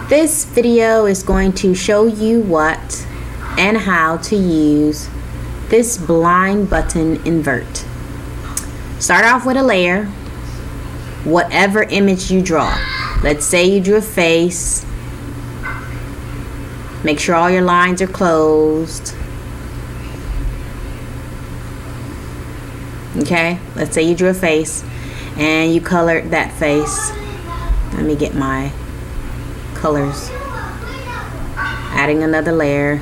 This video is going to show you what and how to use this blind button invert. Start off with a layer, whatever image you draw. Let's say you drew a face. Make sure all your lines are closed. Okay, let's say you drew a face and you colored that face. Let me get my colors. Adding another layer.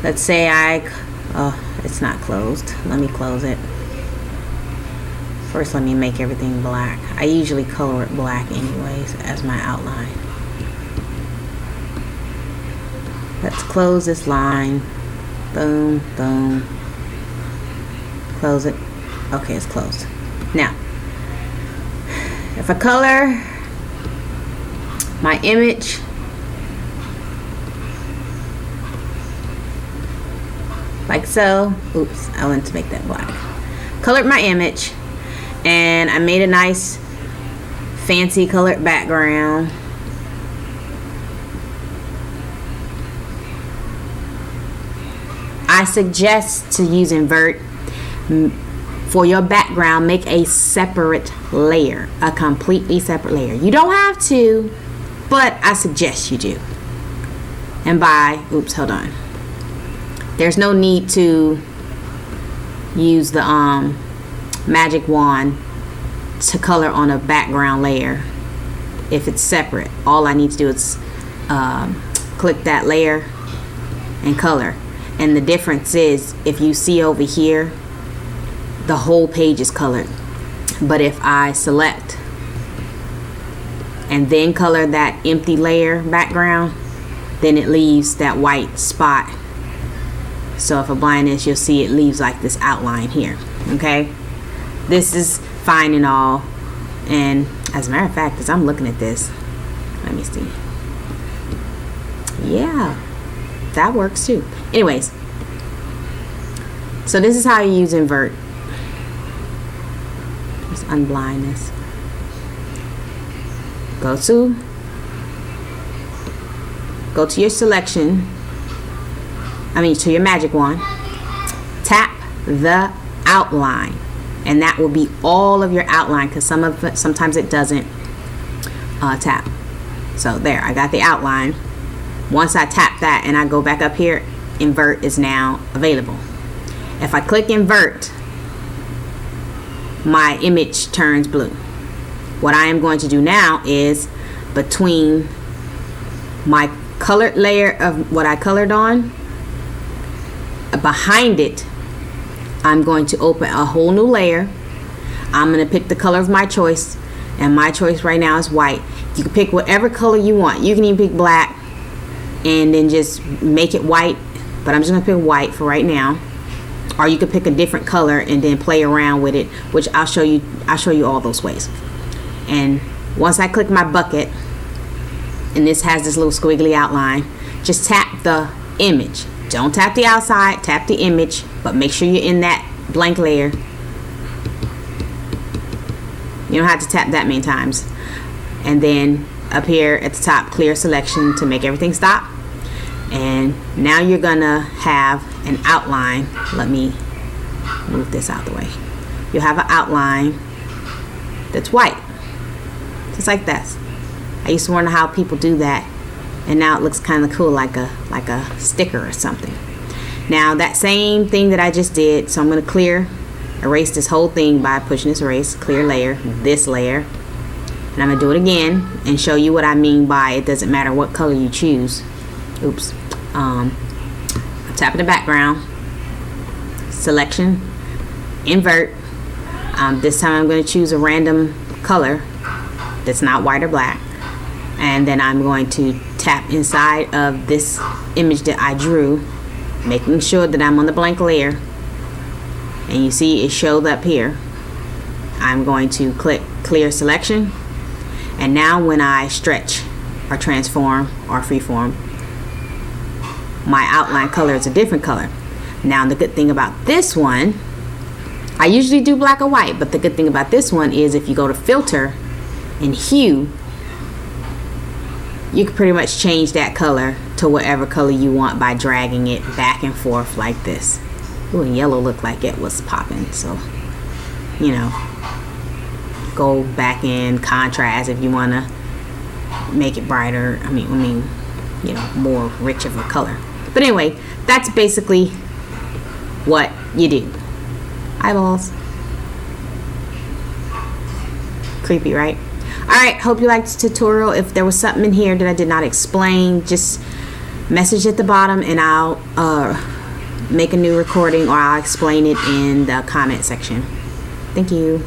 Let's say it's not closed. Let me close it. First, let me make everything black. I usually color it black anyways as my outline. Let's close this line. Boom, boom. Close it. Okay, it's closed. Now, if I color my image like so, oops, I wanted to make that black. Colored my image and I made a nice fancy colored background. I suggest to use invert. For your background, make a separate layer, a completely separate layer. You don't have to, but I suggest you do. And oops, hold on. There's no need to use the magic wand to color on a background layer if it's separate. All I need to do is click that layer and color. And the difference is, if you see over here, the whole page is colored. But if I select and then color that empty layer background, then it leaves that white spot. So if I blind this, you'll see it leaves like this outline here. Okay, this is fine and all. And as a matter of fact, as I'm looking at this, let me see. Yeah, that works too. Anyways, so this is how you use invert. Let's unblind this. Go to your selection. To your magic wand. Tap the outline, and that will be all of your outline, because sometimes it doesn't tap. So there, I got the outline. Once I tap that and I go back up here, invert is now available. If I click invert, my image turns blue. What I am going to do now is, between my colored layer of what I colored on, behind it, I'm going to open a whole new layer. I'm going to pick the color of my choice, and my choice right now is white. You can pick whatever color you want. You can even pick black and then just make it white, but I'm just going to pick white for right now. Or you could pick a different color and then play around with it, which I'll show you all those ways. And once I click my bucket, and this has this little squiggly outline, just tap the image. Don't tap the outside, tap the image, but make sure you're in that blank layer. You don't have to tap that many times. And then up here at the top, clear selection to make everything stop. And now you're gonna have an outline. Let me move this out of the way. You'll have an outline that's white, just like that. I used to wonder how people do that, and now it looks kind of cool, like a sticker or something. Now that same thing that I just did, so I'm going to erase this whole thing by pushing this erase, clear layer, this layer, and I'm going to do it again and show you what I mean by it doesn't matter what color you choose. Oops. Tap the background, selection, invert. This time I'm going to choose a random color that's not white or black, and then I'm going to tap inside of this image that I drew, making sure that I'm on the blank layer, and you see it showed up here. I'm going to click clear selection, and now when I stretch or transform or freeform, my outline color is a different color. Now the good thing about this one, I usually do black or white, but the good thing about this one is if you go to filter and hue, you can pretty much change that color to whatever color you want by dragging it back and forth like this. Ooh, and yellow looked like it was popping, so you know, go back in contrast if you want to make it brighter. I mean, you know, more rich of a color. But anyway, that's basically what you do. Eyeballs. Creepy, right? Alright, hope you liked this tutorial. If there was something in here that I did not explain, just message at the bottom and I'll make a new recording, or I'll explain it in the comment section. Thank you.